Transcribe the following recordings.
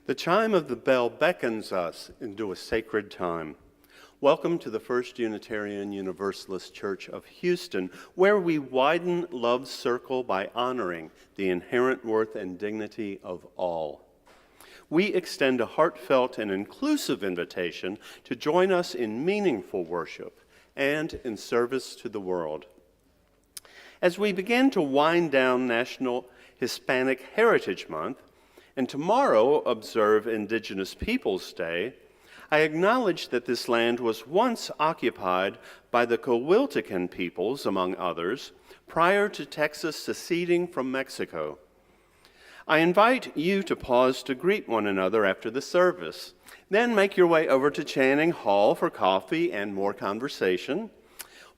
The chime of the bell beckons us into a sacred time. Welcome to the First Unitarian Universalist Church of Houston, where we widen love's circle by honoring the inherent worth and dignity of all. We extend a heartfelt and inclusive invitation to join us in meaningful worship and in service to the world. As we begin to wind down National Hispanic Heritage Month, and tomorrow observe Indigenous Peoples Day, I acknowledge that this land was once occupied by the Coahuiltecan peoples, among others, prior to Texas seceding from Mexico. I invite you to pause to greet one another after the service. Then make your way over to Channing Hall for coffee and more conversation.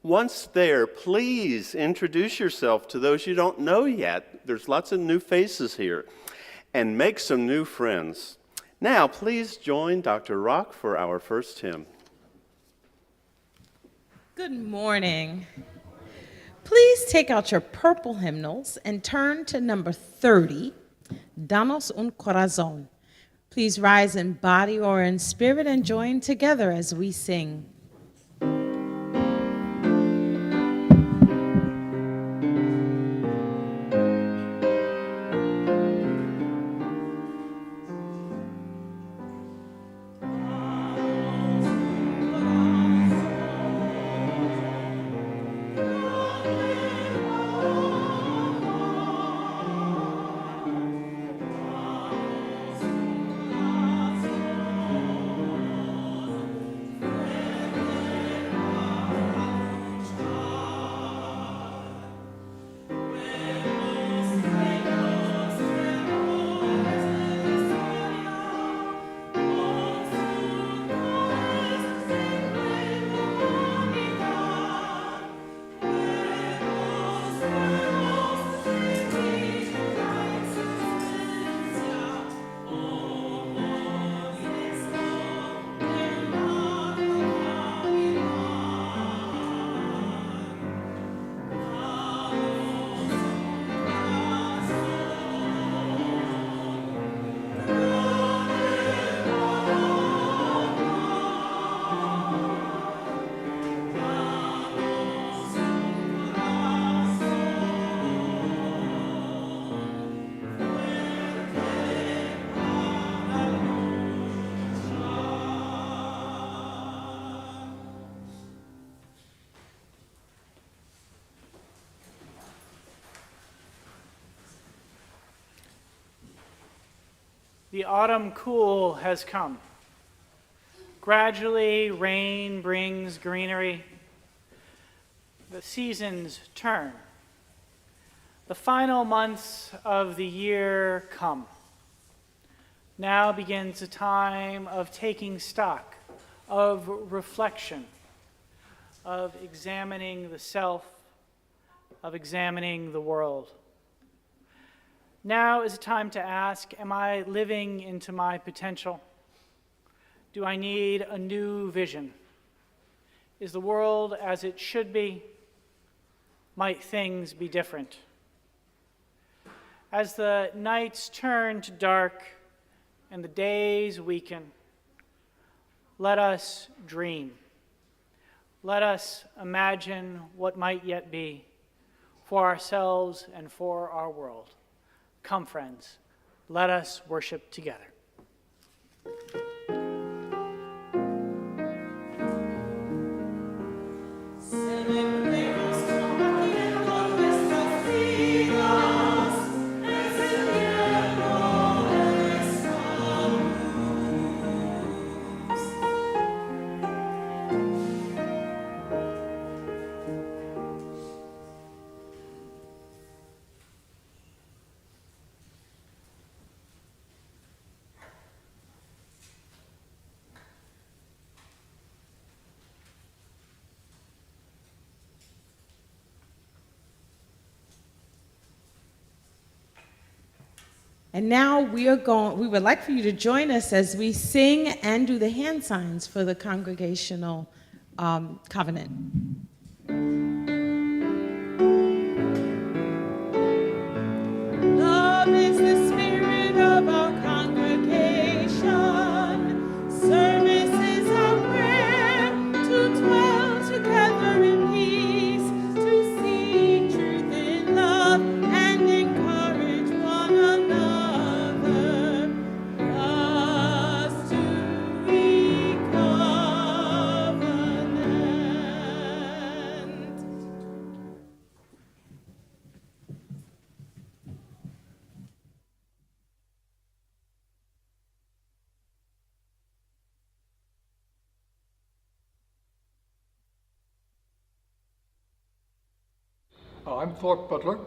Once there, please introduce yourself to those you don't know yet. There's lots of new faces here. And make some new friends. Now, please join Dr. Rock for our first hymn. Good morning. Please take out your purple hymnals and turn to number 30, Danos un Corazón. Please rise in body or in spirit and join together as we sing. The autumn cool has come. Gradually, rain brings greenery. The seasons turn. The final months of the year come. Now begins a time of taking stock, of reflection, of examining the self, of examining the world. Now is a time to ask, am I living into my potential? Do I need a new vision? Is the world as it should be? Might things be different? As the nights turn to dark and the days weaken, let us dream. Let us imagine what might yet be for ourselves and for our world. Come, friends, let us worship together. And now we would like for you to join us as we sing and do the hand signs for the congregational covenant. Love is the spirit of our congregation. I'm Thorpe Butler.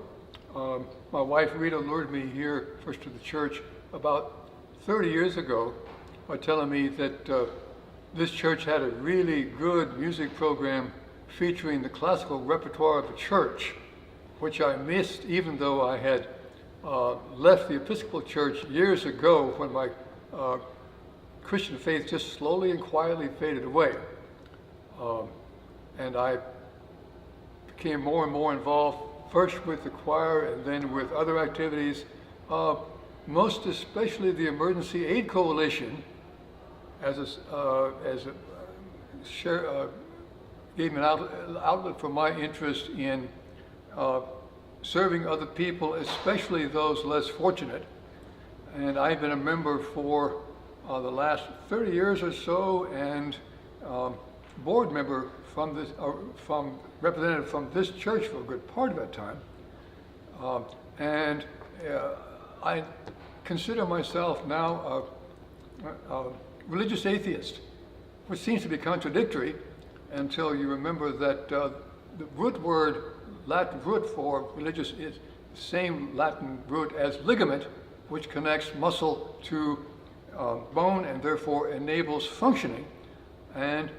My wife Rita lured me here first to the church about 30 years ago by telling me that this church had a really good music program featuring the classical repertoire of the church, which I missed even though I had left the Episcopal Church years ago when my Christian faith just slowly and quietly faded away. And I became more and more involved, first with the choir and then with other activities, most especially the Emergency Aid Coalition, gave me an outlet for my interest in serving other people, especially those less fortunate. And I've been a member for the last 30 years or so, and board member from this, representative from this church for a good part of that time. I consider myself now a religious atheist, which seems to be contradictory until you remember that the root word, Latin root for religious, is the same Latin root as ligament, which connects muscle to bone and therefore enables functioning. And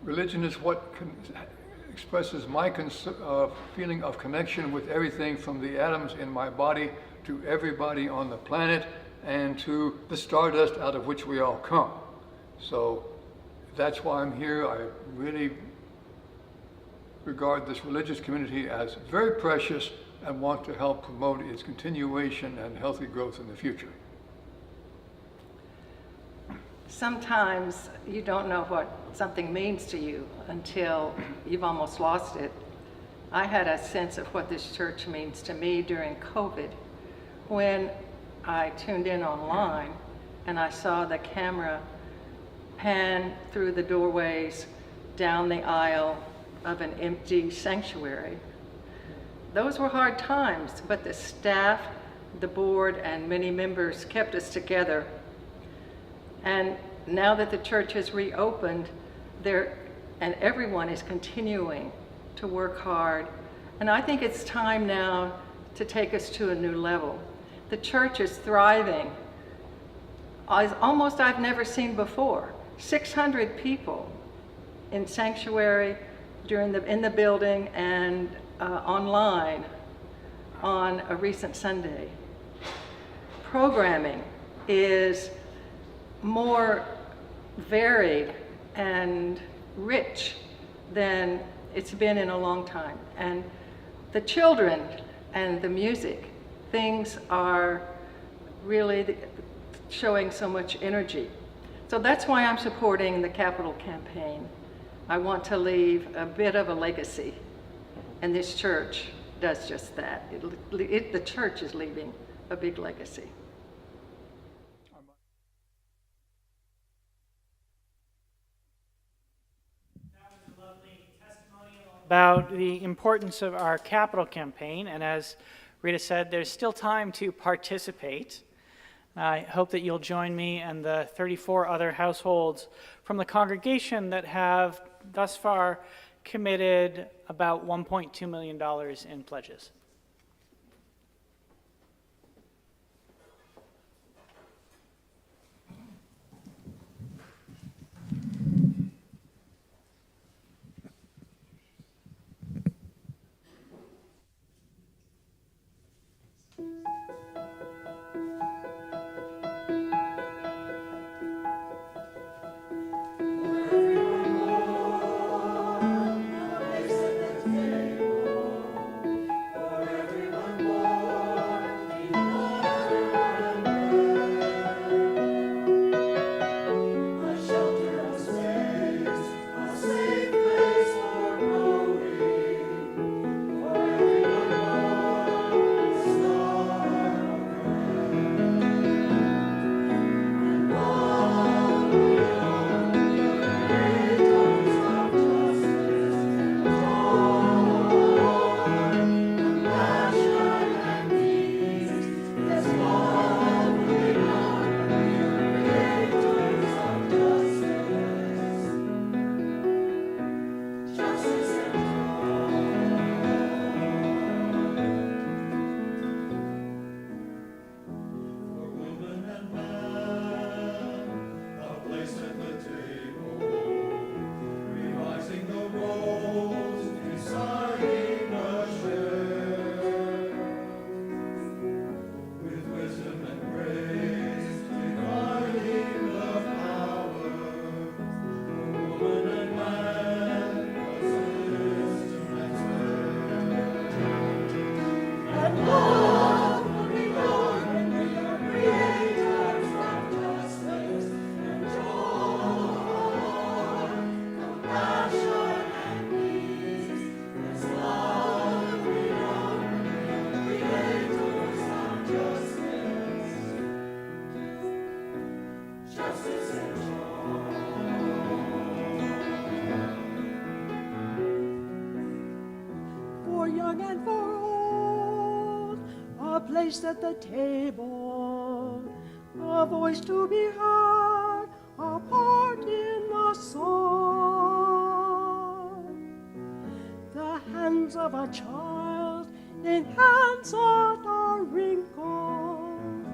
religion is what expresses my feeling of connection with everything from the atoms in my body to everybody on the planet and to the stardust out of which we all come. So that's why I'm here. I really regard this religious community as very precious and want to help promote its continuation and healthy growth in the future. Sometimes you don't know what something means to you until you've almost lost it. I had a sense of what this church means to me during COVID when I tuned in online and I saw the camera pan through the doorways down the aisle of an empty sanctuary. Those were hard times, but the staff, the board, and many members kept us together. And now that the church has reopened, and everyone is continuing to work hard. And I think it's time now to take us to a new level. The church is thriving, as almost I've never seen before. 600 people in sanctuary in the building and online on a recent Sunday. Programming is more varied and rich than it's been in a long time. And the children and the music, things are really showing so much energy. So that's why I'm supporting the Capital Campaign. I want to leave a bit of a legacy, and this church does just that. The church is leaving a big legacy. About the importance of our capital campaign, and as Rita said, there's still time to participate. I hope that you'll join me and the 34 other households from the congregation that have thus far committed about $1.2 million in pledges. a place at the table, a voice to be heard, a part in the song. The hands of a child in hands that are wrinkled,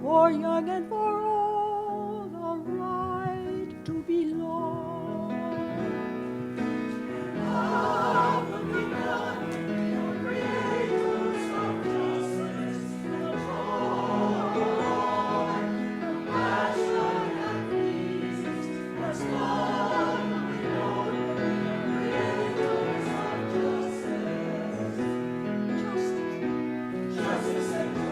for young and for old, a right to belong. Love will be done, your creators of justice and joy, compassion and peace, as love will be known, creators of justice, justice and joy.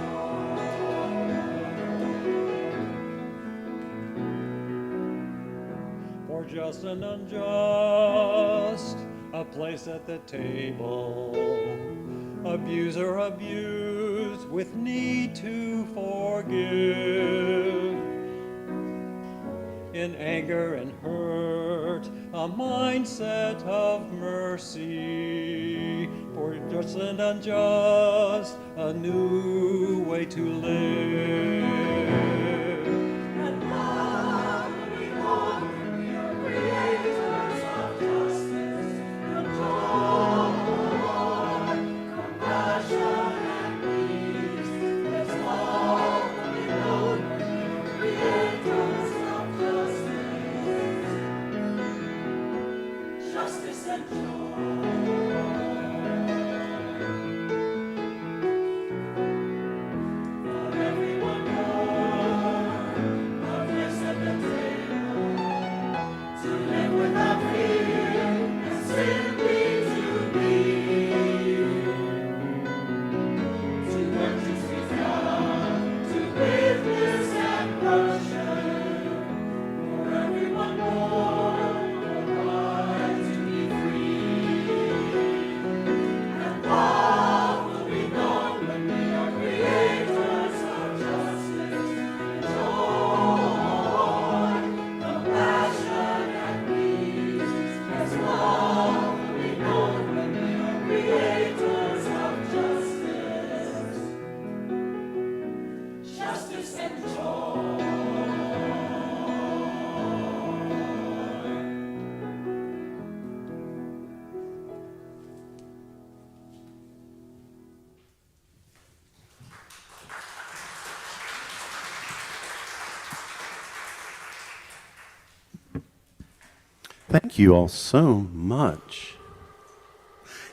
For just and unjust, a place at the table, abuser abused with need to forgive. In anger and hurt, a mindset of mercy. For just and unjust, a new way to live. And love will be known, we are creators of justice and joy, compassion and peace. As love will be known, we are creators of justice, justice and joy. For everyone born, a place at the table, to live without fear and simply to be. To work to speak God, to witness and worship. For everyone born, a right to be free. And love will be known when we are creators of justice and joy, compassion and peace. As love will be known when we are creators of justice, justice and joy. Thank you all so much.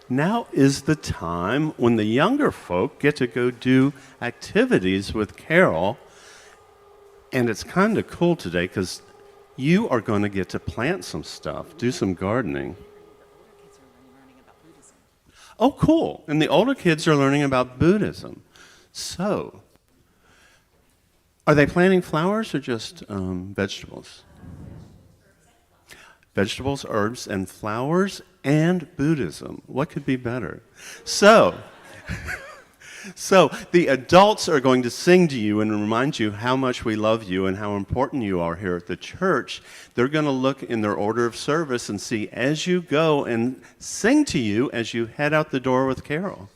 Now is the time when the younger folk get to go do activities with Carol. And it's kind of cool today because you are going to get to plant some stuff, do some gardening. Oh, cool. And the older kids are learning about Buddhism. So, are they planting flowers or just vegetables? Vegetables, herbs, and flowers, and Buddhism. What could be better? So the adults are going to sing to you and remind you how much we love you and how important you are here at the church. They're going to look in their order of service and see as you go and sing to you as you head out the door with Carol.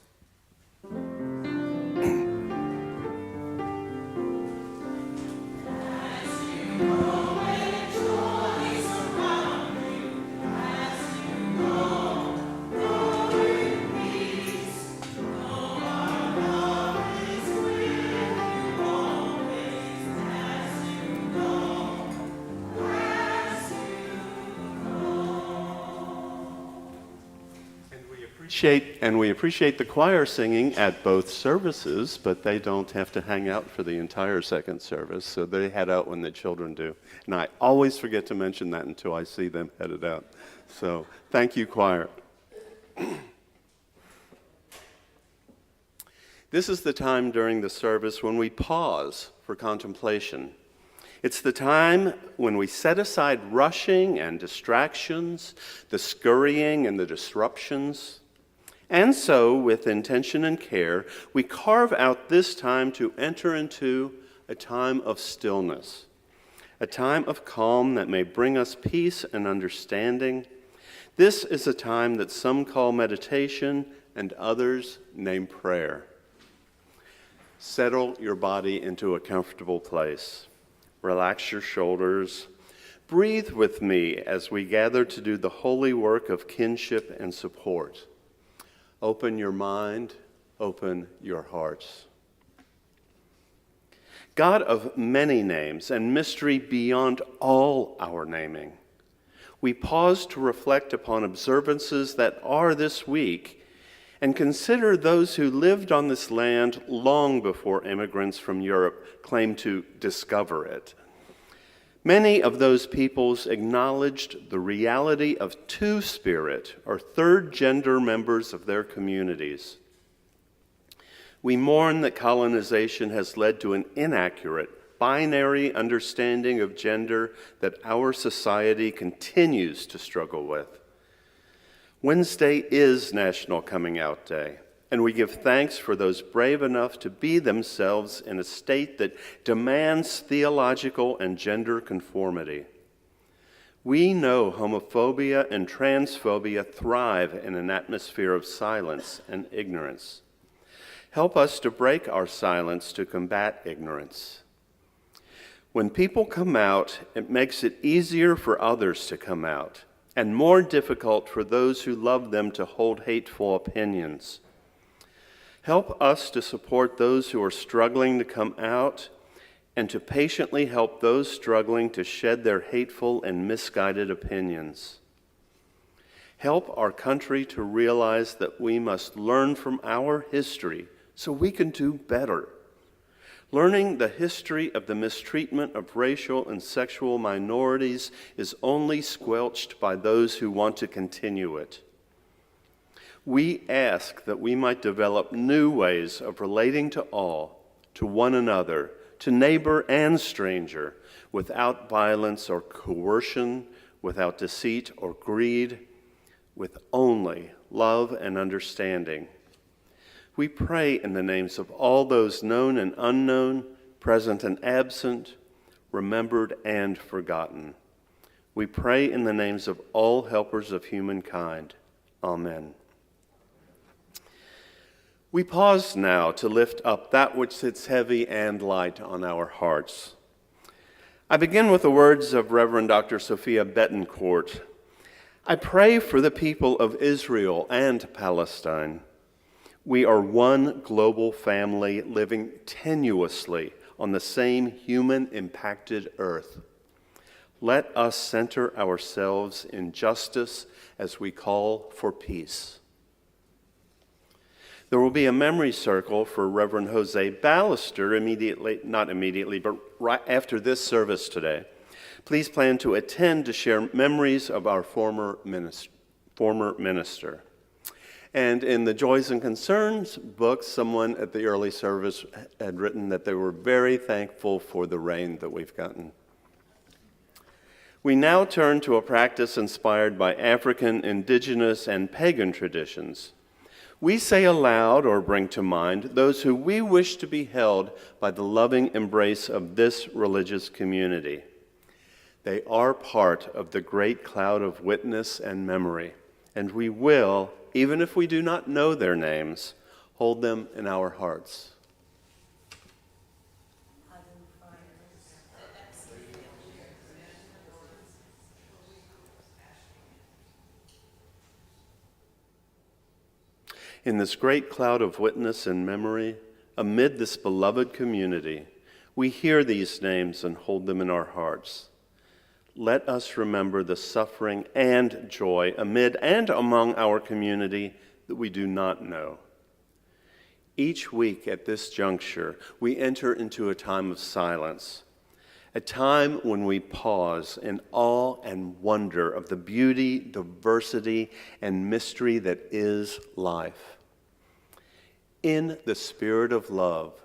We appreciate the choir singing at both services, but they don't have to hang out for the entire second service, so they head out when the children do. And I always forget to mention that until I see them headed out. So thank you, choir. This is the time during the service when we pause for contemplation. It's the time when we set aside rushing and distractions, the scurrying and the disruptions. And so, with intention and care, we carve out this time to enter into a time of stillness, a time of calm that may bring us peace and understanding. This is a time that some call meditation and others name prayer. Settle your body into a comfortable place. Relax your shoulders. Breathe with me as we gather to do the holy work of kinship and support. Open your mind, open your hearts. God of many names and mystery beyond all our naming, we pause to reflect upon observances that are this week and consider those who lived on this land long before immigrants from Europe claimed to discover it. Many of those peoples acknowledged the reality of two-spirit, or third gender members of their communities. We mourn that colonization has led to an inaccurate, binary understanding of gender that our society continues to struggle with. Wednesday is National Coming Out Day, and we give thanks for those brave enough to be themselves in a state that demands theological and gender conformity. We know homophobia and transphobia thrive in an atmosphere of silence and ignorance. Help us to break our silence to combat ignorance. When people come out, it makes it easier for others to come out, and more difficult for those who love them to hold hateful opinions. Help us to support those who are struggling to come out and to patiently help those struggling to shed their hateful and misguided opinions. Help our country to realize that we must learn from our history so we can do better. Learning the history of the mistreatment of racial and sexual minorities is only squelched by those who want to continue it. We ask that we might develop new ways of relating to all, to one another, to neighbor and stranger, without violence or coercion, without deceit or greed, with only love and understanding. We pray in the names of all those known and unknown, present and absent, remembered and forgotten. We pray in the names of all helpers of humankind. Amen. We pause now to lift up that which sits heavy and light on our hearts. I begin with the words of Reverend Dr. Sophia Betancourt. I pray for the people of Israel and Palestine. We are one global family living tenuously on the same human-impacted earth. Let us center ourselves in justice as we call for peace. There will be a memory circle for Reverend Jose Ballister not immediately, but right after this service today. Please plan to attend to share memories of our former minister. And in the Joys and Concerns book, someone at the early service had written that they were very thankful for the rain that we've gotten. We now turn to a practice inspired by African, indigenous, and pagan traditions. We say aloud or bring to mind those who we wish to be held by the loving embrace of this religious community. They are part of the great cloud of witness and memory, and we will, even if we do not know their names, hold them in our hearts. In this great cloud of witness and memory, amid this beloved community, we hear these names and hold them in our hearts. Let us remember the suffering and joy amid and among our community that we do not know. Each week at this juncture, we enter into a time of silence, a time when we pause in awe and wonder of the beauty, diversity, and mystery that is life. In the spirit of love,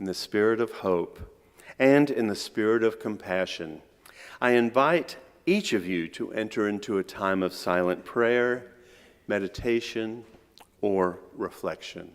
in the spirit of hope, and in the spirit of compassion, I invite each of you to enter into a time of silent prayer, meditation, or reflection.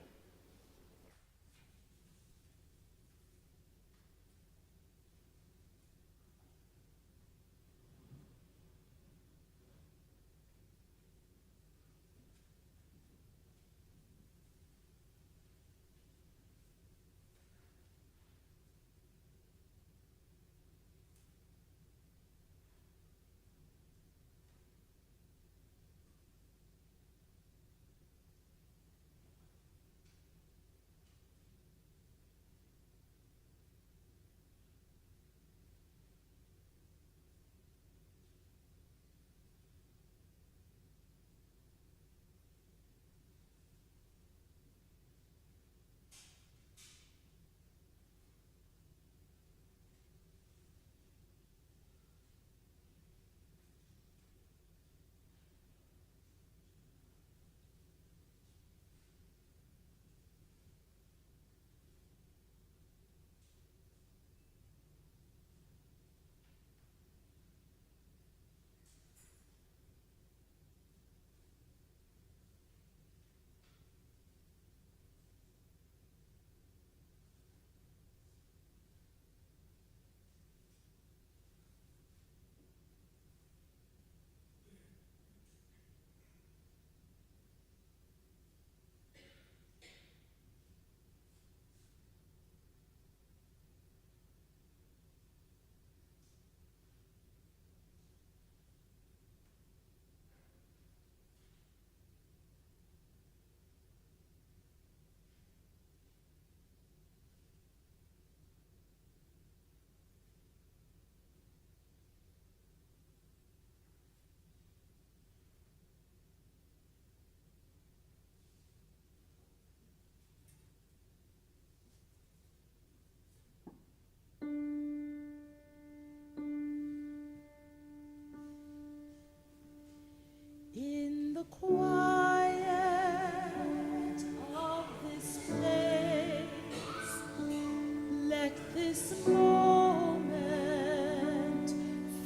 this moment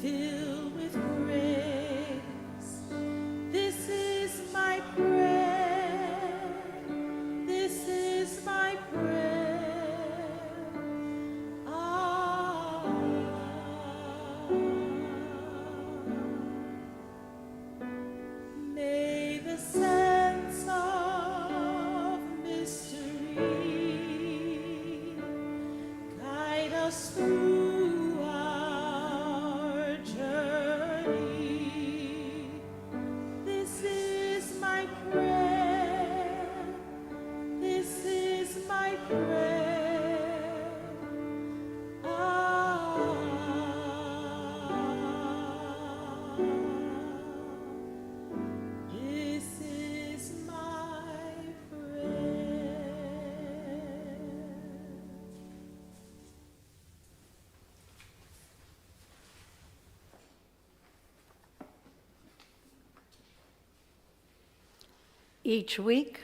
filled with grace. This is my prayer. This is my prayer. May the sense of mystery guide us through our journey. This is my prayer. This is my prayer. This is my prayer. Each week,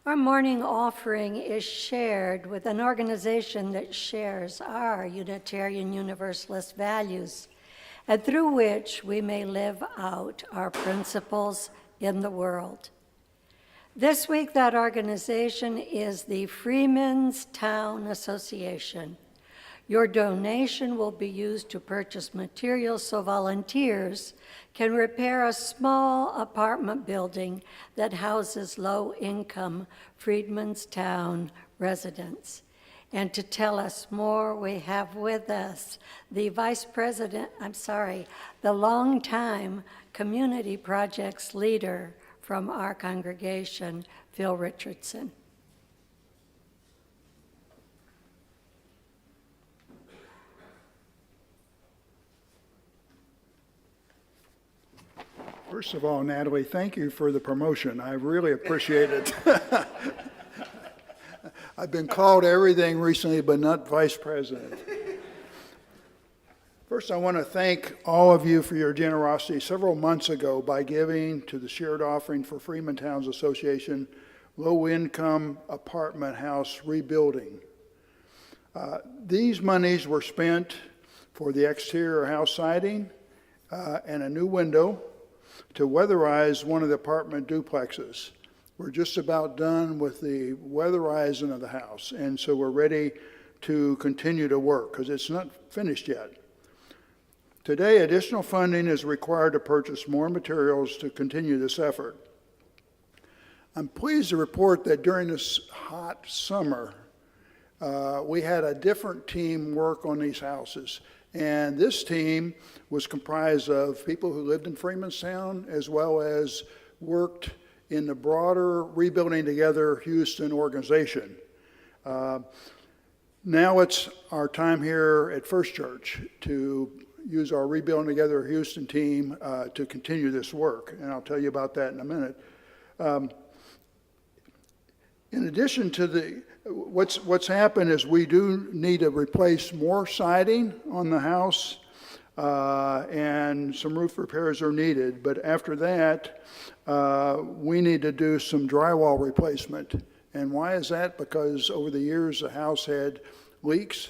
our morning offering is shared with an organization that shares our Unitarian Universalist values, and through which we may live out our principles in the world. This week, that organization is the Freeman's Town Association. Your donation will be used to purchase materials so volunteers can repair a small apartment building that houses low-income Freedmanstown residents. And to tell us more, we have with us the the longtime community projects leader from our congregation, Phil Richardson. First of all, Natalie, thank you for the promotion. I really appreciate it. I've been called everything recently, but not vice president. First, I want to thank all of you for your generosity several months ago by giving to the shared offering for Freeman Towns Association low-income apartment house rebuilding. These monies were spent for the exterior house siding and a new window to weatherize one of the apartment duplexes. We're just about done with the weatherizing of the house, and so we're ready to continue to work because it's not finished yet. Today, additional funding is required to purchase more materials to continue this effort. I'm pleased to report that during this hot summer, we had a different team work on these houses. And this team was comprised of people who lived in Freemanstown as well as worked in the broader Rebuilding Together Houston organization. Now it's our time here at First Church to use our Rebuilding Together Houston team to continue this work, and I'll tell you about that in a minute. In addition to what's happened is we do need to replace more siding on the house, and some roof repairs are needed. But after that, we need to do some drywall replacement. And why is that? Because over the years, the house had leaks.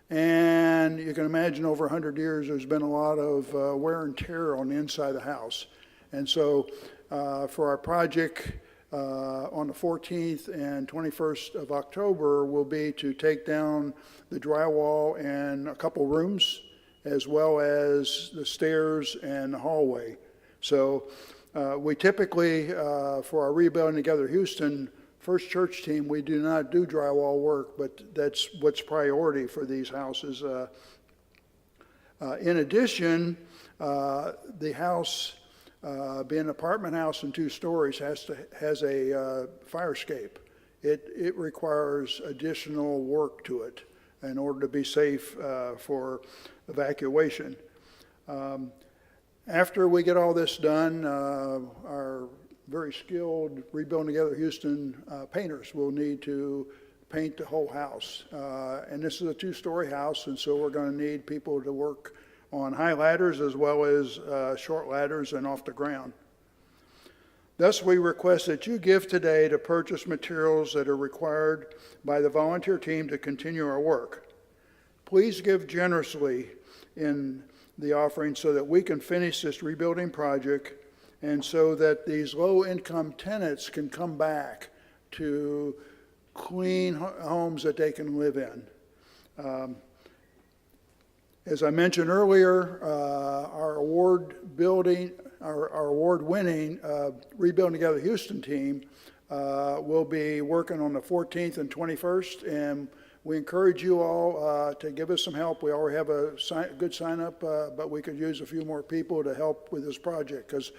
And you can imagine over 100 years, there's been a lot of wear and tear on the inside of the house. And so for our project, on the 14th and 21st of October will be to take down the drywall in a couple rooms, as well as the stairs and the hallway. So we typically, for our Rebuilding Together Houston First Church team, we do not do drywall work, but that's what's priority for these houses. In addition, the house, being an apartment house and 2 stories, has a fire escape. It requires additional work to it in order to be safe for evacuation. After we get all this done, our very skilled Rebuilding Together Houston painters will need to paint the whole house. And this is a 2-story house, and so we're going to need people to work on high ladders as well as short ladders and off the ground. Thus, we request that you give today to purchase materials that are required by the volunteer team to continue our work. Please give generously in the offering so that we can finish this rebuilding project and so that these low-income tenants can come back to clean homes that they can live in. As I mentioned earlier, our award-winning Rebuilding Together Houston team will be working on the 14th and 21st, and we encourage you all to give us some help. We already have a good sign-up, but we could use a few more people to help with this project because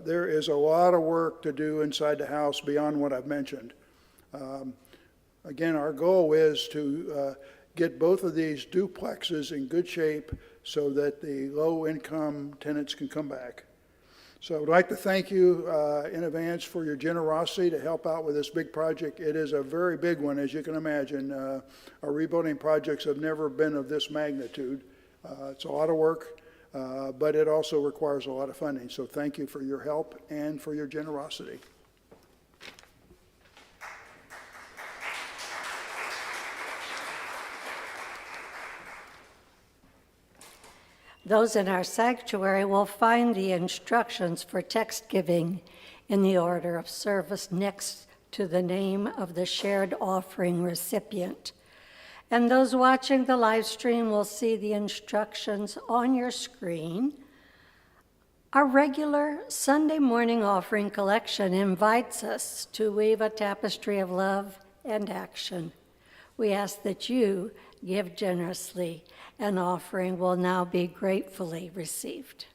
there is a lot of work to do inside the house beyond what I've mentioned. Again, our goal is to get both of these duplexes in good shape so that the low-income tenants can come back. So I would like to thank you in advance for your generosity to help out with this big project. It is a very big one, as you can imagine. Our rebuilding projects have never been of this magnitude. It's a lot of work, but it also requires a lot of funding. So thank you for your help and for your generosity. Those in our sanctuary will find the instructions for text giving in the order of service next to the name of the shared offering recipient. And those watching the live stream will see the instructions on your screen. Our regular Sunday morning offering collection invites us to weave a tapestry of love and action. We ask that you give generously. An offering will now be gratefully received.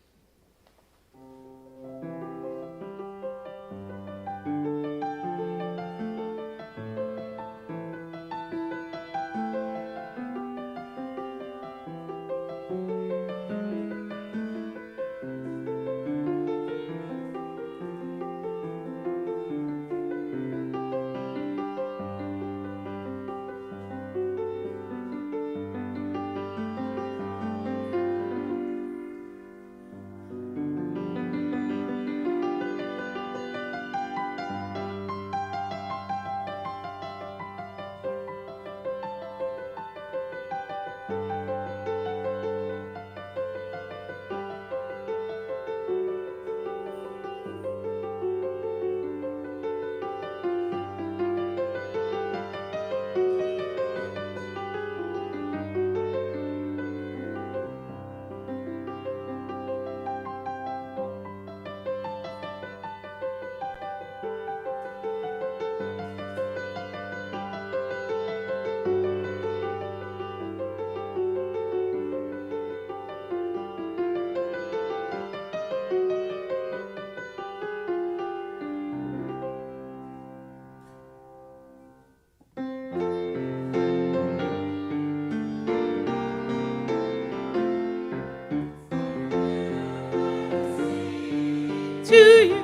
To you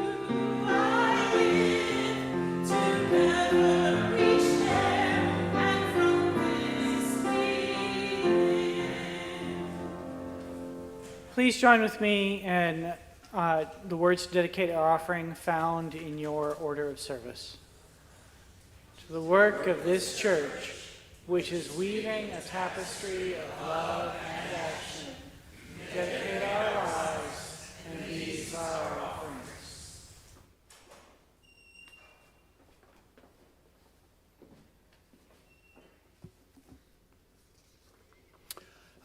I give, together we share, and from this we live. Please join with me in the words to dedicate our offering found in your order of service. To the work of this church, which is weaving a tapestry of love and action, dedicate our lives, and these are our offerings.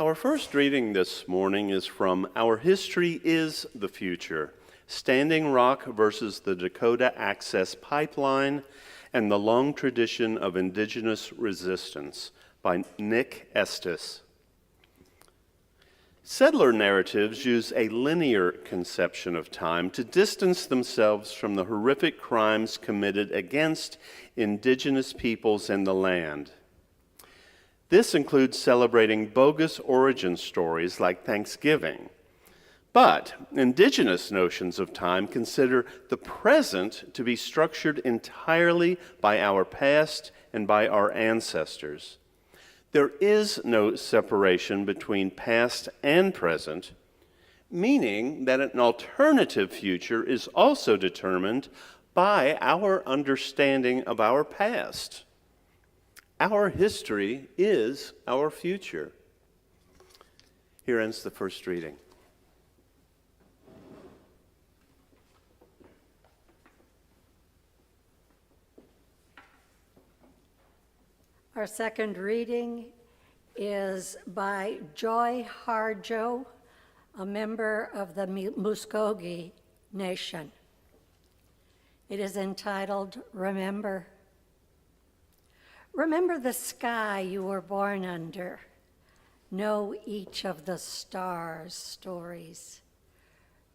Our first reading this morning is from Our History is the Future, Standing Rock versus the Dakota Access Pipeline and the Long Tradition of Indigenous Resistance by Nick Estes. Settler narratives use a linear conception of time to distance themselves from the horrific crimes committed against indigenous peoples and the land. This includes celebrating bogus origin stories like Thanksgiving. But indigenous notions of time consider the present to be structured entirely by our past and by our ancestors. There is no separation between past and present, meaning that an alternative future is also determined by our understanding of our past. Our history is our future. Here ends the first reading. Our second reading is by Joy Harjo, a member of the Muskogee Nation. It is entitled, Remember. Remember the sky you were born under. Know each of the stars' stories.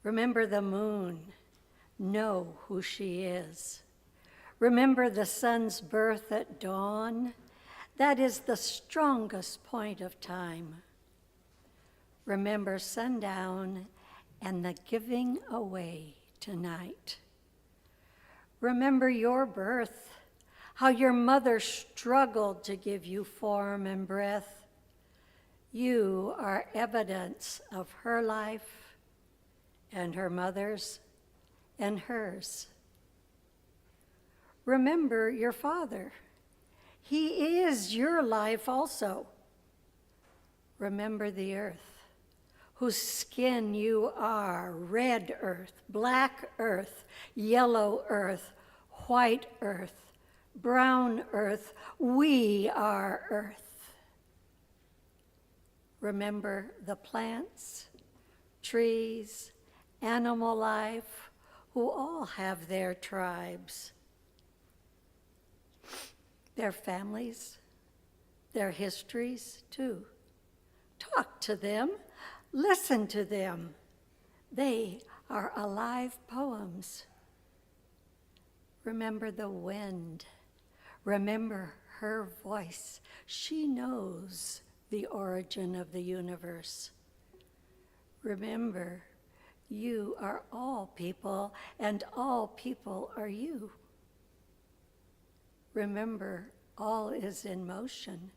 Remember the moon. Know who she is. Remember the sun's birth at dawn. That is the strongest point of time. Remember sundown and the giving away tonight. Remember your birth, how your mother struggled to give you form and breath. You are evidence of her life and her mother's and hers. Remember your father. He is your life also. Remember the earth, whose skin you are, red earth, black earth, yellow earth, white earth, brown earth. We are earth. Remember the plants, trees, animal life, who all have their tribes, their families, their histories too. Talk to them, listen to them. They are alive poems. Remember the wind. Remember her voice. She knows the origin of the universe. Remember, you are all people, and all people are you. Remember, all is in motion,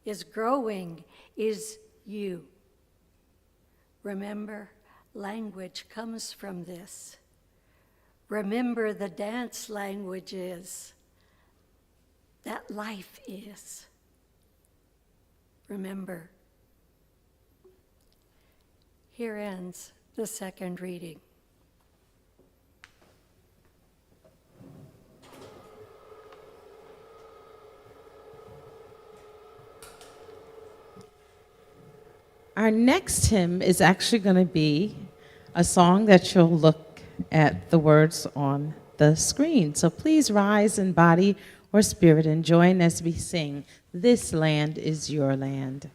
is growing, is you. Remember, language comes from this. Remember, the dance language is that life is. Remember. Here ends the second reading. Our next hymn is actually going to be a song that you'll look at the words on the screen. So please rise in body or spirit and join as we sing, "This Land is Your Land."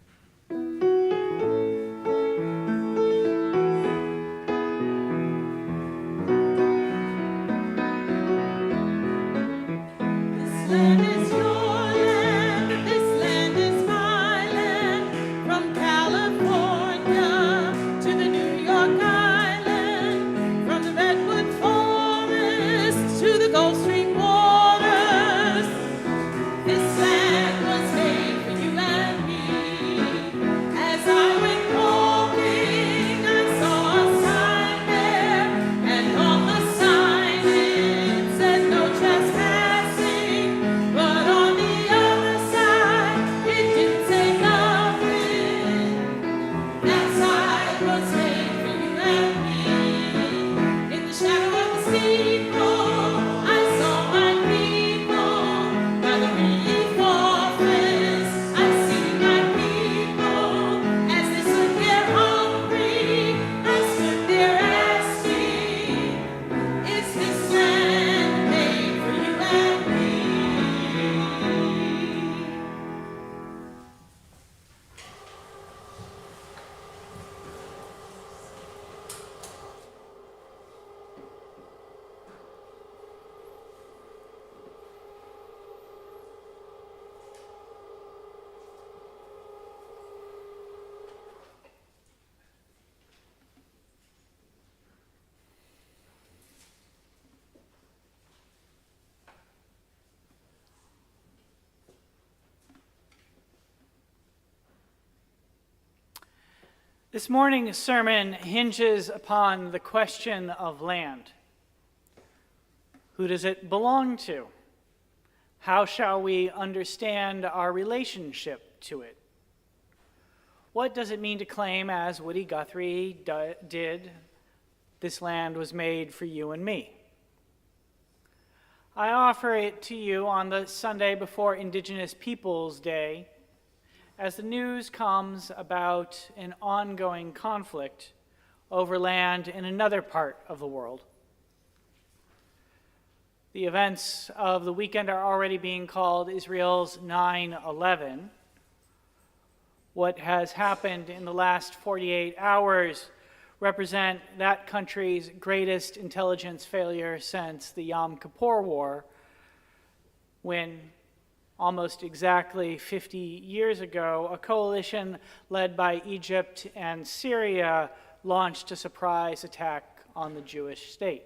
This morning's sermon hinges upon the question of land. Who does it belong to? How shall we understand our relationship to it? What does it mean to claim, as Woody Guthrie did, this land was made for you and me? I offer it to you on the Sunday before Indigenous Peoples Day, as the news comes about an ongoing conflict over land in another part of the world. The events of the weekend are already being called Israel's 9/11. What has happened in the last 48 hours represent that country's greatest intelligence failure since the Yom Kippur War, when almost exactly 50 years ago, a coalition led by Egypt and Syria launched a surprise attack on the Jewish state.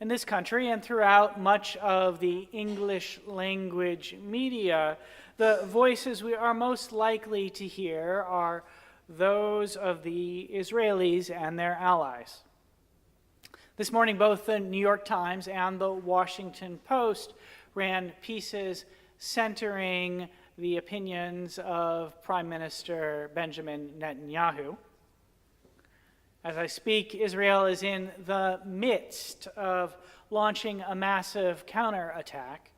In this country and throughout much of the English language media, the voices we are most likely to hear are those of the Israelis and their allies. This morning, both the New York Times and the Washington Post ran pieces centering the opinions of Prime Minister Benjamin Netanyahu. As I speak, Israel is in the midst of launching a massive counterattack.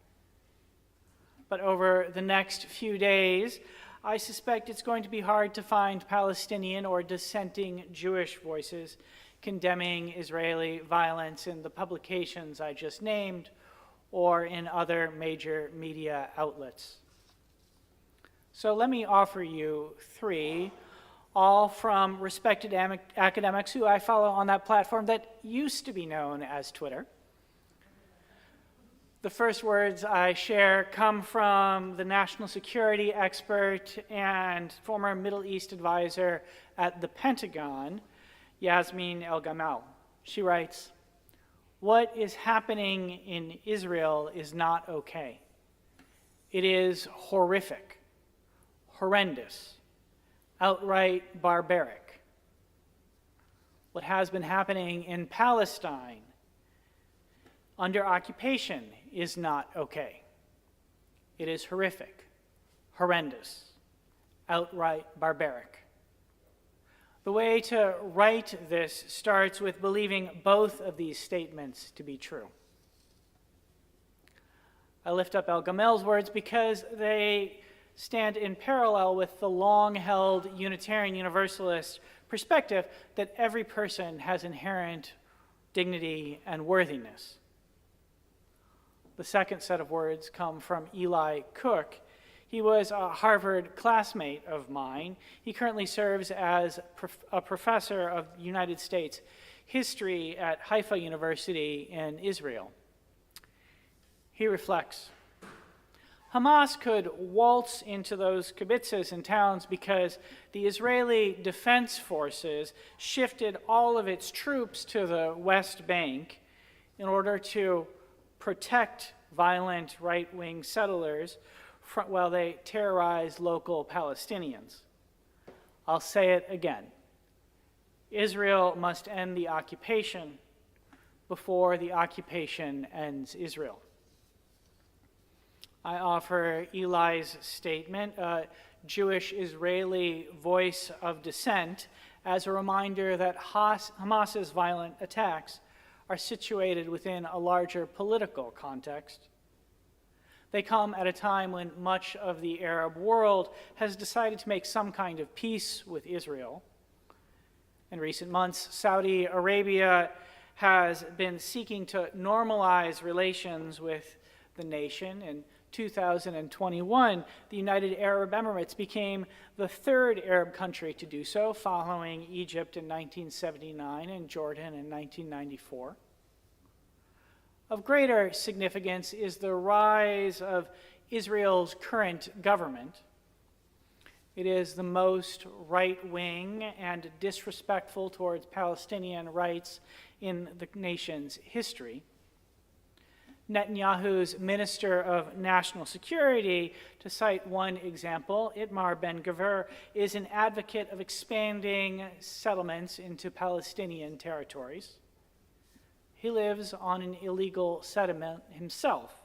But over the next few days, I suspect it's going to be hard to find Palestinian or dissenting Jewish voices condemning Israeli violence in the publications I just named or in other major media outlets. So let me offer you three, all from respected academics who I follow on that platform that used to be known as Twitter. The first words I share come from the national security expert and former Middle East advisor at the Pentagon, Yasmin El-Gamal. She writes, "What is happening in Israel is not okay. It is horrific, horrendous, outright barbaric. What has been happening in Palestine under occupation is not okay. It is horrific, horrendous, outright barbaric." The way to write this starts with believing both of these statements to be true. I lift up El-Gamal's words because they stand in parallel with the long-held Unitarian Universalist perspective that every person has inherent dignity and worthiness. The second set of words come from Eli Cook. He was a Harvard classmate of mine. He currently serves as a professor of United States history at Haifa University in Israel. He reflects, Hamas could waltz into those kibbutzes and towns because the Israeli Defense Forces shifted all of its troops to the West Bank in order to protect violent right-wing settlers while they terrorize local Palestinians. I'll say it again. Israel must end the occupation before the occupation ends Israel. I offer Eli's statement, a Jewish-Israeli voice of dissent, as a reminder that Hamas's violent attacks are situated within a larger political context. They come at a time when much of the Arab world has decided to make some kind of peace with Israel. In recent months, Saudi Arabia has been seeking to normalize relations with the nation. In 2021, the United Arab Emirates became the third Arab country to do so, following Egypt in 1979 and Jordan in 1994. Of greater significance is the rise of Israel's current government. It is the most right-wing and disrespectful towards Palestinian rights in the nation's history. Netanyahu's Minister of National Security, to cite one example, Itamar Ben-Gvir, is an advocate of expanding settlements into Palestinian territories. He lives on an illegal settlement himself,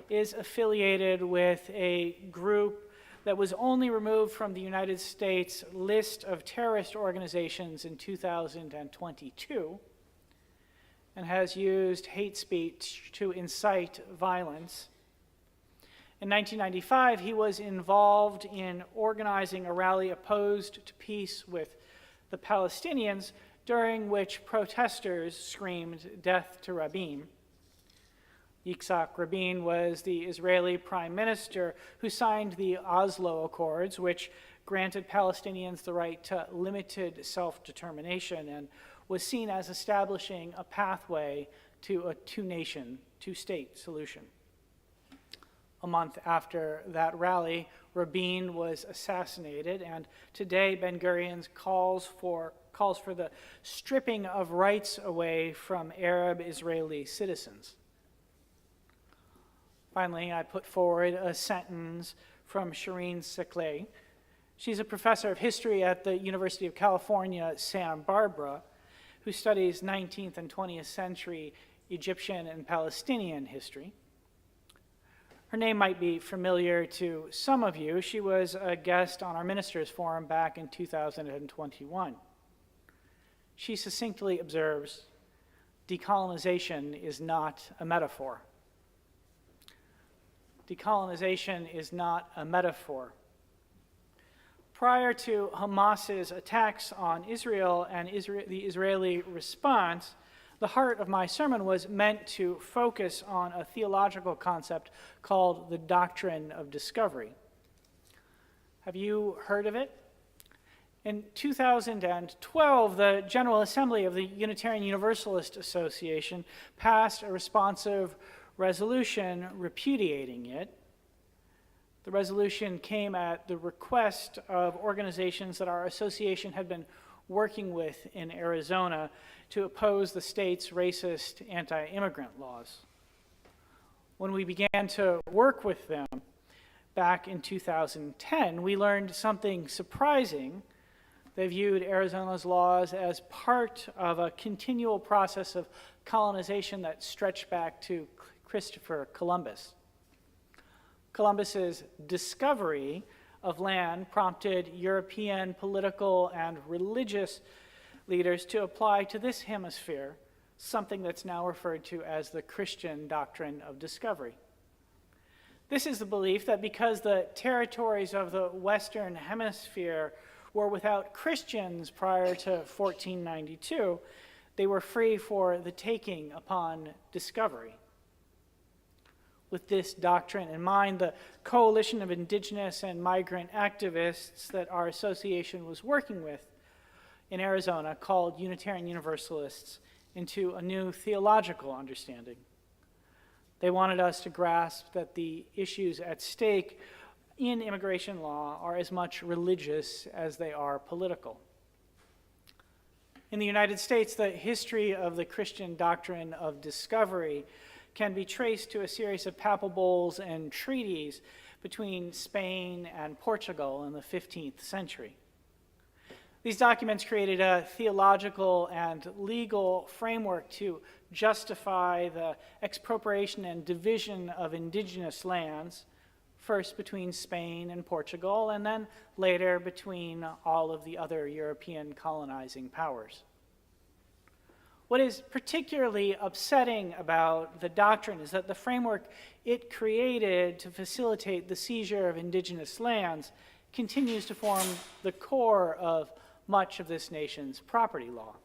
is affiliated with a group that was only removed from the United States list of terrorist organizations in 2022 and has used hate speech to incite violence. In 1995, he was involved in organizing a rally opposed to peace with the Palestinians, during which protesters screamed, "Death to Rabin." Yitzhak Rabin was the Israeli prime minister who signed the Oslo Accords, which granted Palestinians the right to limited self-determination and was seen as establishing a pathway to a two-nation, two-state solution. A month after that rally, Rabin was assassinated, and today Ben-Gurion calls for the stripping of rights away from Arab Israeli citizens. Finally, I put forward a sentence from Shireen Sekleh. She's a professor of history at the University of California, Santa Barbara, who studies 19th and 20th century Egyptian and Palestinian history. Her name might be familiar to some of you. She was a guest on our Ministers Forum back in 2021. She succinctly observes, "Decolonization is not a metaphor." Decolonization is not a metaphor. Prior to Hamas's attacks on Israel and the Israeli response, the heart of my sermon was meant to focus on a theological concept called the doctrine of discovery. Have you heard of it? In 2012, the General Assembly of the Unitarian Universalist Association passed a responsive resolution repudiating it. The resolution came at the request of organizations that our association had been working with in Arizona to oppose the state's racist anti-immigrant laws. When we began to work with them back in 2010, we learned something surprising. They viewed Arizona's laws as part of a continual process of colonization that stretched back to Christopher Columbus. Columbus's discovery of land prompted European political and religious leaders to apply to this hemisphere something that's now referred to as the Christian doctrine of discovery. This is the belief that because the territories of the Western Hemisphere were without Christians prior to 1492, they were free for the taking upon discovery. With this doctrine in mind, the coalition of indigenous and migrant activists that our association was working with in Arizona called Unitarian Universalists into a new theological understanding. They wanted us to grasp that the issues at stake in immigration law are as much religious as they are political. In the United States, the history of the Christian doctrine of discovery can be traced to a series of papal bulls and treaties between Spain and Portugal in the 15th century. These documents created a theological and legal framework to justify the expropriation and division of indigenous lands, first between Spain and Portugal, and then later between all of the other European colonizing powers. What is particularly upsetting about the doctrine is that the framework it created to facilitate the seizure of indigenous lands continues to form the core of much of this nation's property law.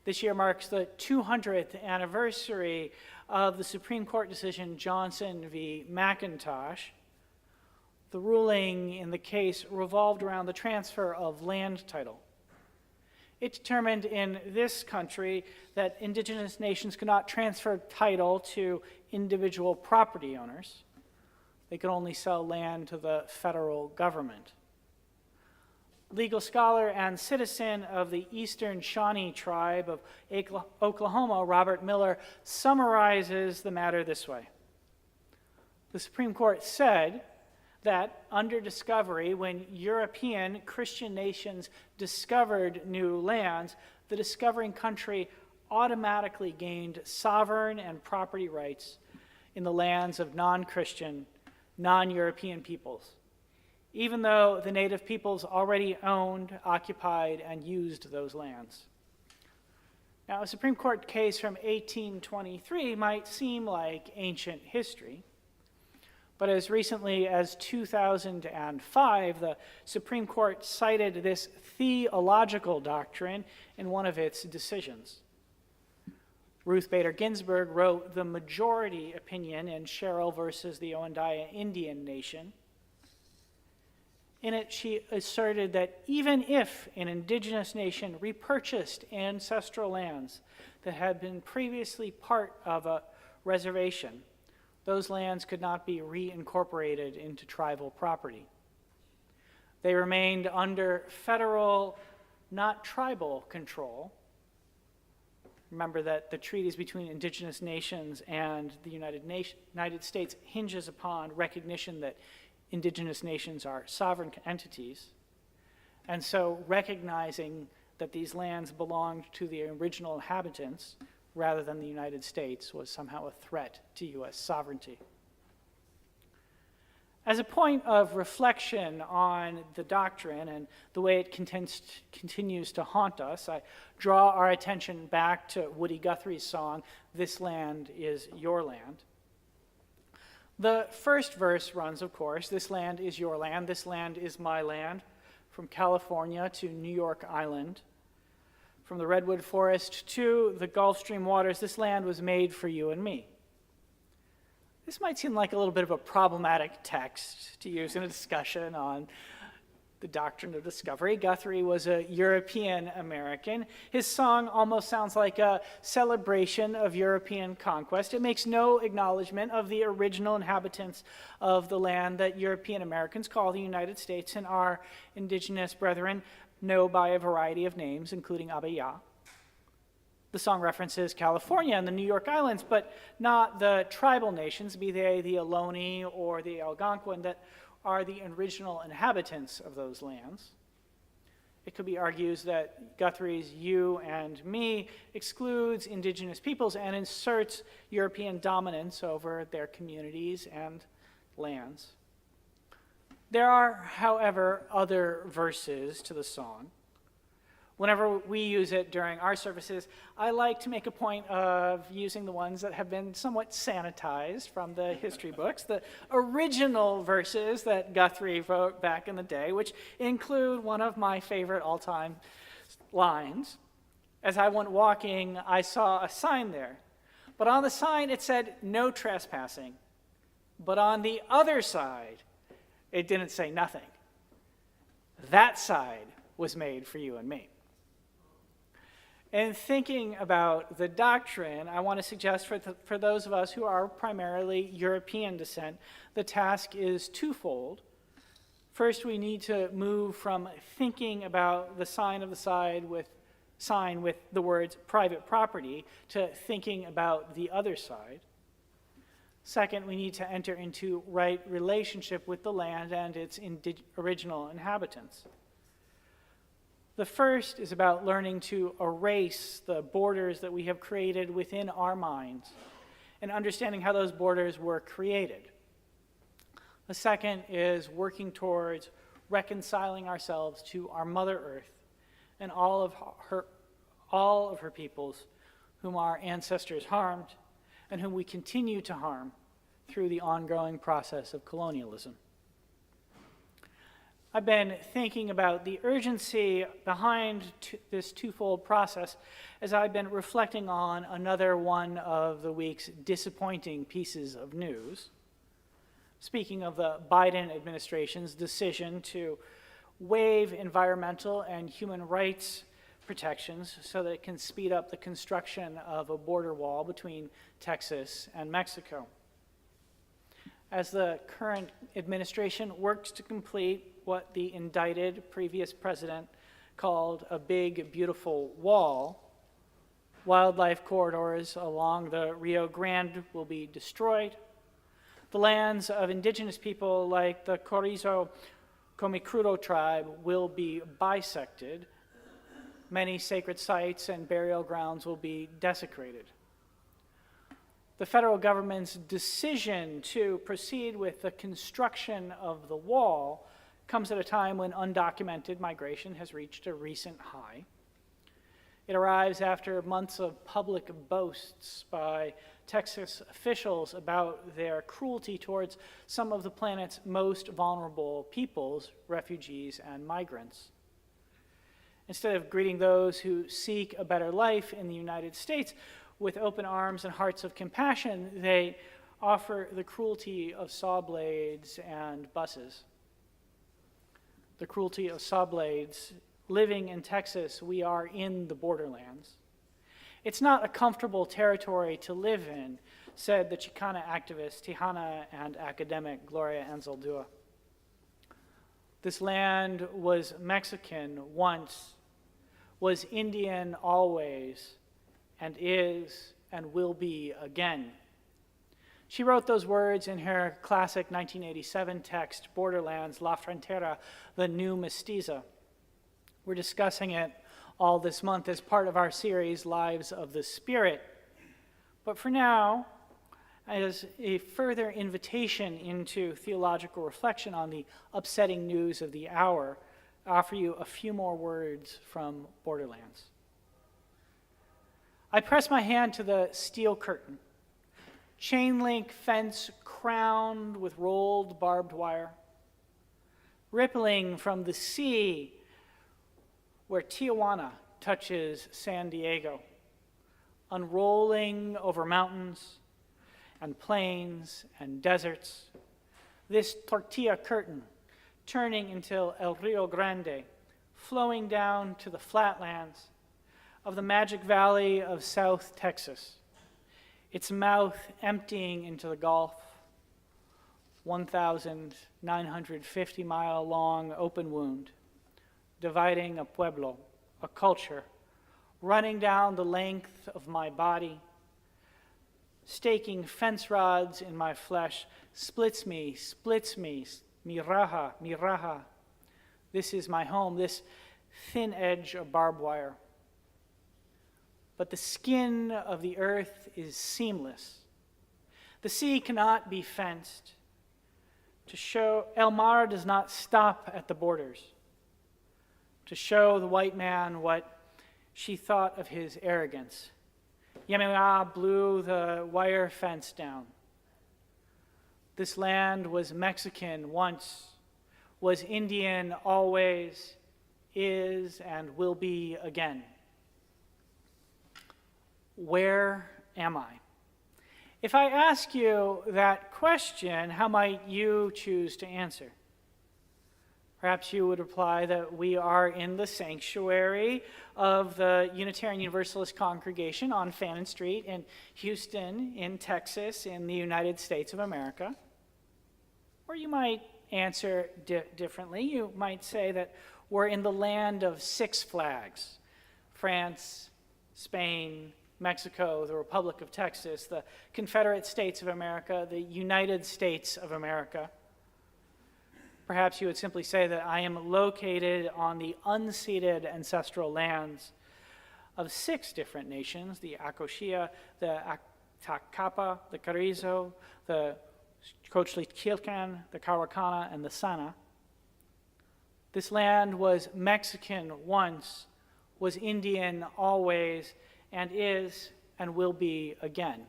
This year marks the 200th anniversary of the Supreme Court decision Johnson v. McIntosh. The ruling in the case revolved around the transfer of land title. It determined in this country that indigenous nations could not transfer title to individual property owners. They could only sell land to the federal government. Legal scholar and citizen of the Eastern Shawnee tribe of Oklahoma, Robert Miller, summarizes the matter this way. The Supreme Court said that under discovery, when European Christian nations discovered new lands, the discovering country automatically gained sovereign and property rights in the lands of non-Christian, non-European peoples, even though the native peoples already owned, occupied, and used those lands. Now, a Supreme Court case from 1823 might seem like ancient history, but as recently as 2005, the Supreme Court cited this theological doctrine in one of its decisions. Ruth Bader Ginsburg wrote the majority opinion in Sherrill versus the Oneida Indian Nation. In it, she asserted that even if an indigenous nation repurchased ancestral lands that had been previously part of a reservation, those lands could not be reincorporated into tribal property. They remained under federal, not tribal control. Remember that the treaties between indigenous nations and the United States hinges upon recognition that indigenous nations are sovereign entities. And so recognizing that these lands belonged to the original inhabitants rather than the United States was somehow a threat to U.S. sovereignty. As a point of reflection on the doctrine and the way it continues to haunt us, I draw our attention back to Woody Guthrie's song, "This Land is Your Land." The first verse runs, of course, "This land is your land, this land is my land, from California to New York Island, from the redwood forest to the Gulf Stream waters, this land was made for you and me." This might seem like a little bit of a problematic text to use in a discussion on the doctrine of discovery. Guthrie was a European American. His song almost sounds like a celebration of European conquest. It makes no acknowledgement of the original inhabitants of the land that European Americans call the United States and our indigenous brethren know by a variety of names, including Abaya. The song references California and the New York Islands, but not the tribal nations, be they the Ohlone or the Algonquin, that are the original inhabitants of those lands. It could be argued that Guthrie's "you and me" excludes indigenous peoples and inserts European dominance over their communities and lands. There are, however, other verses to the song. Whenever we use it during our services, I like to make a point of using the ones that have been somewhat sanitized from the history books, the original verses that Guthrie wrote back in the day, which include one of my favorite all-time lines. "As I went walking, I saw a sign there, but on the sign it said, 'No trespassing.' But on the other side, it didn't say nothing. That side was made for you and me." In thinking about the doctrine, I want to suggest for those of us who are primarily European descent, the task is twofold. First, we need to move from thinking about the sign of the sign with the words private property to thinking about the other side. Second, we need to enter into right relationship with the land and its original inhabitants. The first is about learning to erase the borders that we have created within our minds and understanding how those borders were created. The second is working towards reconciling ourselves to our Mother Earth and all of her peoples whom our ancestors harmed and whom we continue to harm through the ongoing process of colonialism. I've been thinking about the urgency behind this twofold process as I've been reflecting on another one of the week's disappointing pieces of news. Speaking of the Biden administration's decision to waive environmental and human rights protections so that it can speed up the construction of a border wall between Texas and Mexico. As the current administration works to complete what the indicted previous president called a big, beautiful wall, wildlife corridors along the Rio Grande will be destroyed. The lands of indigenous people like the Carrizo Comecrudo tribe will be bisected. Many sacred sites and burial grounds will be desecrated. The federal government's decision to proceed with the construction of the wall comes at a time when undocumented migration has reached a recent high. It arrives after months of public boasts by Texas officials about their cruelty towards some of the planet's most vulnerable peoples, refugees and migrants. Instead of greeting those who seek a better life in the United States with open arms and hearts of compassion, they offer the cruelty of saw blades and buses. The cruelty of saw blades. Living in Texas, we are in the borderlands. It's not a comfortable territory to live in, said the Chicana activist Tijana and academic Gloria Anzaldúa. This land was Mexican once, was Indian always, and is and will be again. She wrote those words in her classic 1987 text, Borderlands, La Frontera, the New Mestiza. We're discussing it all this month as part of our series, Lives of the Spirit. But for now, as a further invitation into theological reflection on the upsetting news of the hour, I offer you a few more words from Borderlands. I press my hand to the steel curtain, chain link fence crowned with rolled barbed wire, rippling from the sea where Tijuana touches San Diego, unrolling over mountains and plains and deserts, this tortilla curtain turning until El Rio Grande, flowing down to the flatlands of the magic valley of South Texas, its mouth emptying into the Gulf, 1,950-mile-long open wound, dividing a pueblo, a culture, running down the length of my body, staking fence rods in my flesh, splits me, mi raja. This is my home, this thin edge of barbed wire. But the skin of the earth is seamless. The sea cannot be fenced. To show, El Mar does not stop at the borders. To show the white man what she thought of his arrogance. Yamila blew the wire fence down. This land was Mexican once, was Indian always, is and will be again. Where am I? If I ask you that question, how might you choose to answer? Perhaps you would reply that we are in the sanctuary of the Unitarian Universalist congregation on Fannin St in Houston, in Texas, in the United States of America. Or you might answer differently. You might say that we're in the land of Six Flags, France, Spain, Mexico, the Republic of Texas, the Confederate States of America, the United States of America. Perhaps you would simply say that I am located on the unceded ancestral lands of 6 different nations, the Akoshia, the Atacapa, the Carrizo, the Xochitl, the Carhuacana, and the Sana. This land was Mexican once, was Indian always, and is and will be again.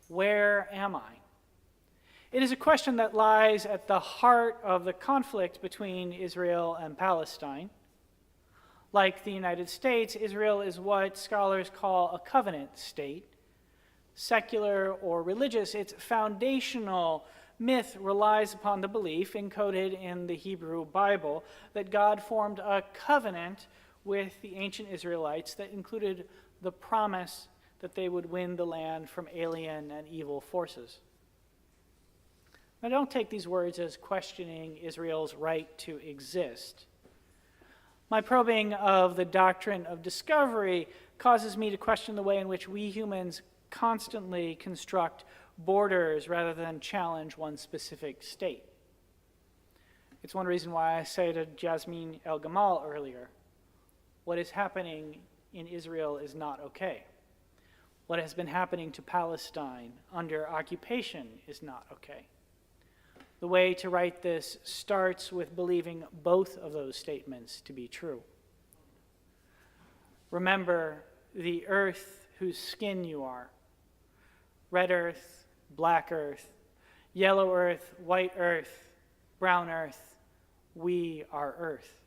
Where am I? It is a question that lies at the heart of the conflict between Israel and Palestine. Like the United States, Israel is what scholars call a covenant state. Secular or religious, its foundational myth relies upon the belief, encoded in the Hebrew Bible, that God formed a covenant with the ancient Israelites that included the promise that they would win the land from alien and evil forces. Now, don't take these words as questioning Israel's right to exist. My probing of the doctrine of discovery causes me to question the way in which we humans constantly construct borders rather than challenge one specific state. It's one reason why I say to Jasmine El Gamal earlier, what is happening in Israel is not okay. What has been happening to Palestine under occupation is not okay. The way to write this starts with believing both of those statements to be true. Remember the earth whose skin you are. Red earth, black earth, yellow earth, white earth, brown earth. We are earth.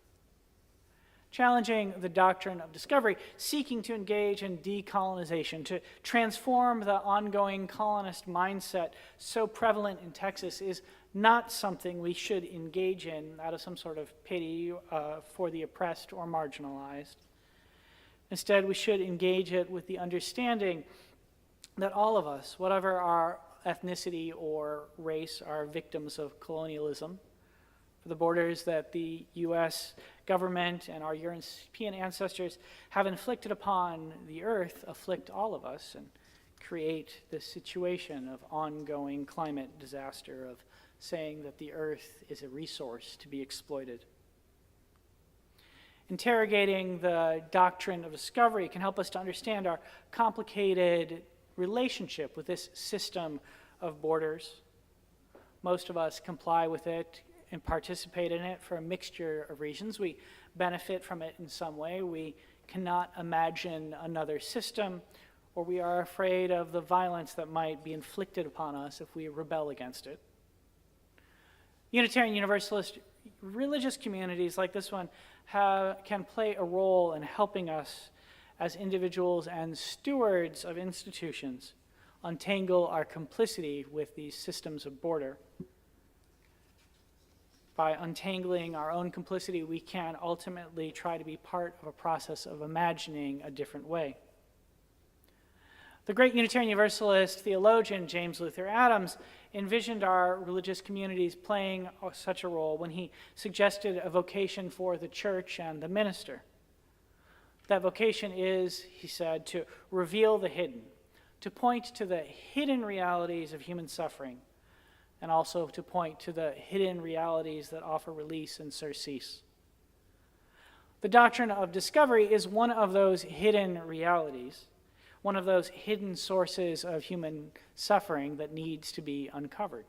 Challenging the doctrine of discovery, seeking to engage in decolonization, to transform the ongoing colonist mindset so prevalent in Texas is not something we should engage in out of some sort of pity for the oppressed or marginalized. Instead, we should engage it with the understanding that all of us, whatever our ethnicity or race, are victims of colonialism. For the borders that the U.S. government and our European ancestors have inflicted upon the earth afflict all of us and create this situation of ongoing climate disaster, of saying that the earth is a resource to be exploited. Interrogating the doctrine of discovery can help us to understand our complicated relationship with this system of borders. Most of us comply with it and participate in it for a mixture of reasons. We benefit from it in some way. We cannot imagine another system, or we are afraid of the violence that might be inflicted upon us if we rebel against it. Unitarian Universalist religious communities like this one can play a role in helping us as individuals and stewards of institutions untangle our complicity with these systems of border. By untangling our own complicity, we can ultimately try to be part of a process of imagining a different way. The great Unitarian Universalist theologian James Luther Adams envisioned our religious communities playing such a role when he suggested a vocation for the church and the minister. That vocation is, he said, to reveal the hidden, to point to the hidden realities of human suffering, and also to point to the hidden realities that offer release and surcease. The doctrine of discovery is one of those hidden realities, one of those hidden sources of human suffering that needs to be uncovered.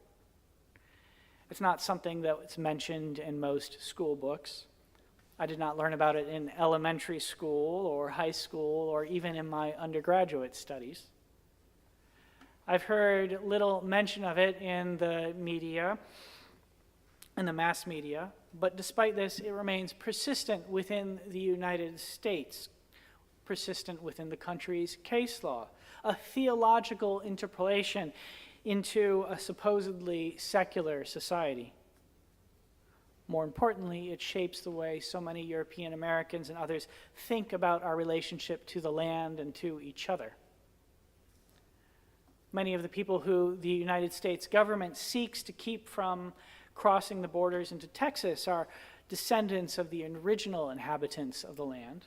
It's not something that's mentioned in most school books. I did not learn about it in elementary school or high school or even in my undergraduate studies. I've heard little mention of it in the media, in the mass media, but despite this, it remains persistent within the United States, persistent within the country's case law, a theological interpolation into a supposedly secular society. More importantly, it shapes the way so many European Americans and others think about our relationship to the land and to each other. Many of the people who the United States government seeks to keep from crossing the borders into Texas are descendants of the original inhabitants of the land.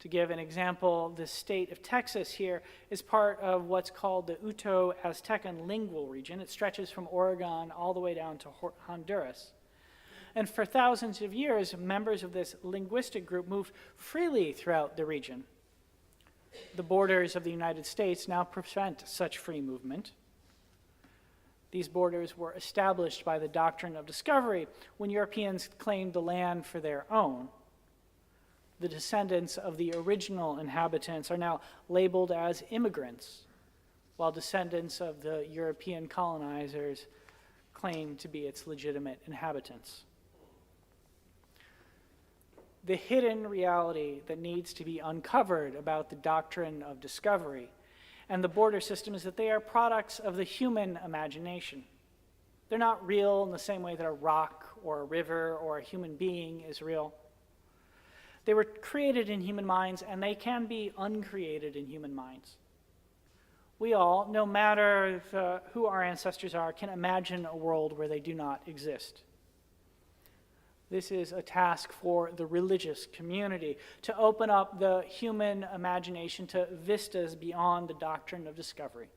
To give an example, the state of Texas here is part of what's called the Uto-Aztecan lingual region. It stretches from Oregon all the way down to Honduras. And for thousands of years, members of this linguistic group moved freely throughout the region. The borders of the United States now prevent such free movement. These borders were established by the doctrine of discovery when Europeans claimed the land for their own. The descendants of the original inhabitants are now labeled as immigrants, while descendants of the European colonizers claim to be its legitimate inhabitants. The hidden reality that needs to be uncovered about the doctrine of discovery and the border system is that they are products of the human imagination. They're not real in the same way that a rock or a river or a human being is real. They were created in human minds, and they can be uncreated in human minds. We all, no matter who our ancestors are, can imagine a world where they do not exist. This is a task for the religious community, to open up the human imagination to vistas beyond the doctrine of discovery.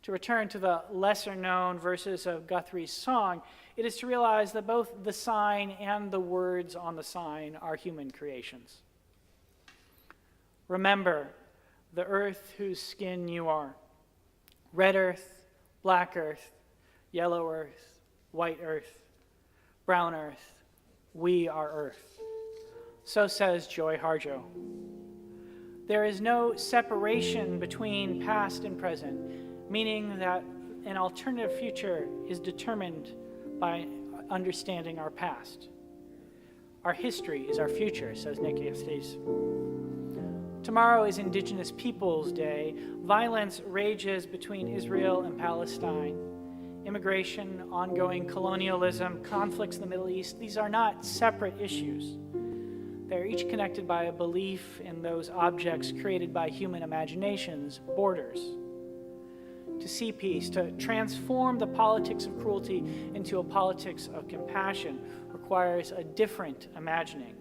To return to the lesser-known verses of Guthrie's song, it is to realize that both the sign and the words on the sign are human creations. Remember the earth whose skin you are, red earth, black earth, yellow earth, white earth, brown earth. We are earth. So says Joy Harjo. There is no separation between past and present, meaning that an alternative future is determined by understanding our past. Our history is our future, says Nick Estes. Tomorrow is Indigenous Peoples Day. Violence rages between Israel and Palestine. Immigration, ongoing colonialism, conflicts in the Middle East, these are not separate issues. They're each connected by a belief in those objects created by human imaginations, borders. To see peace, to transform the politics of cruelty into a politics of compassion requires a different imagining.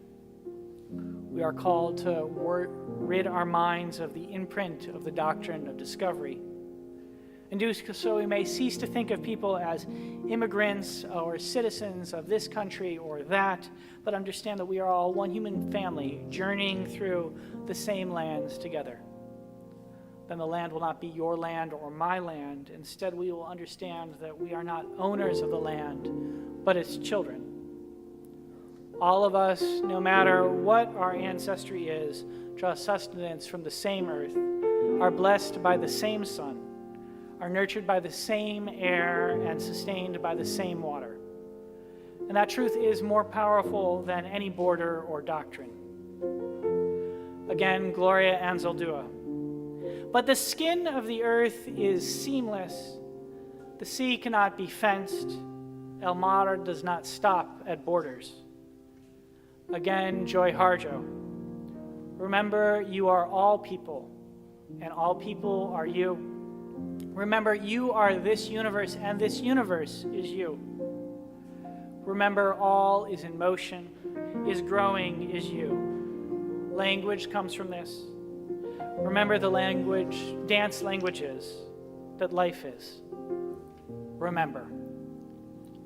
We are called to rid our minds of the imprint of the doctrine of discovery, and do so we may cease to think of people as immigrants or citizens of this country or that, but understand that we are all one human family journeying through the same lands together. Then the land will not be your land or my land. Instead, we will understand that we are not owners of the land, but its children. All of us, no matter what our ancestry is, draw sustenance from the same earth, are blessed by the same sun, are nurtured by the same air, and sustained by the same water. And that truth is more powerful than any border or doctrine. Again, Gloria Anzaldúa. But the skin of the earth is seamless. The sea cannot be fenced. El Mar does not stop at borders. Again, Joy Harjo. Remember, you are all people, and all people are you. Remember, you are this universe, and this universe is you. Remember, all is in motion, is growing, is you. Language comes from this. Remember the dance languages that life is. Remember.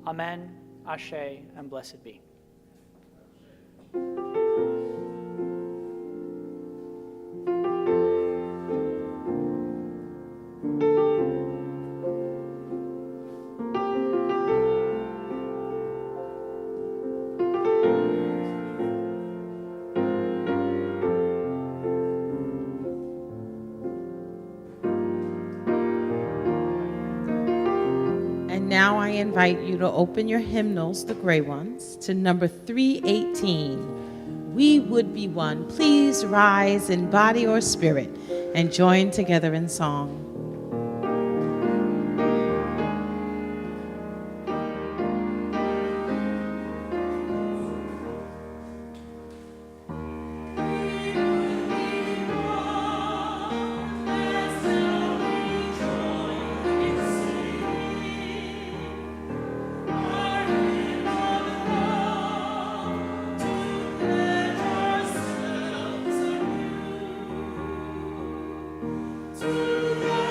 Amen, Ashe, and blessed be. Now I invite you to open your hymnals, the gray ones, to number 318. We would be one. Please rise in body or spirit and join together in song. To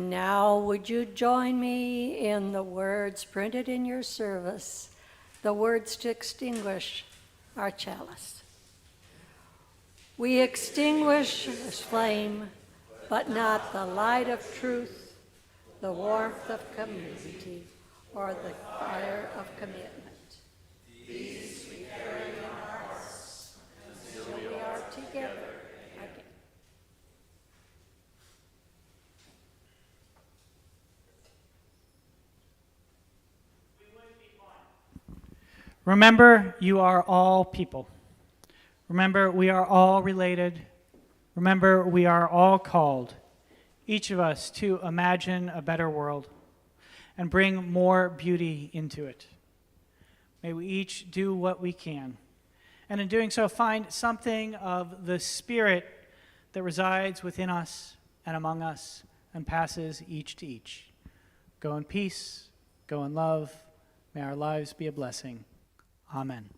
And now would you join me in the words printed in your service, the words to extinguish our chalice. We extinguish this flame, but not the light of truth, the warmth of community, or the fire of commitment. These we carry in our hearts until we are together again. Remember, you are all people. Remember, we are all related. Remember, we are all called, each of us, to imagine a better world and bring more beauty into it. May we each do what we can, and in doing so, find something of the spirit that resides within us and among us and passes each to each. Go in peace, go in love. May our lives be a blessing. Amen.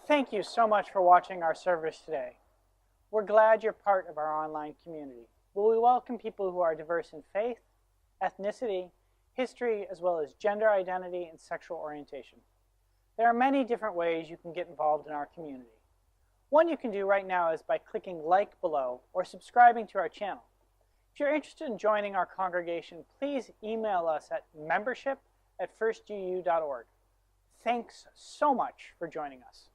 Thank you so much for watching our service today. We're glad you're part of our online community, where we welcome people who are diverse in faith, ethnicity, history, as well as gender identity and sexual orientation. There are many different ways you can get involved in our community. One you can do right now is by clicking like below or subscribing to our channel. If you're interested in joining our congregation, please email us at membership@firstuuhouston.org. Thanks so much for joining us.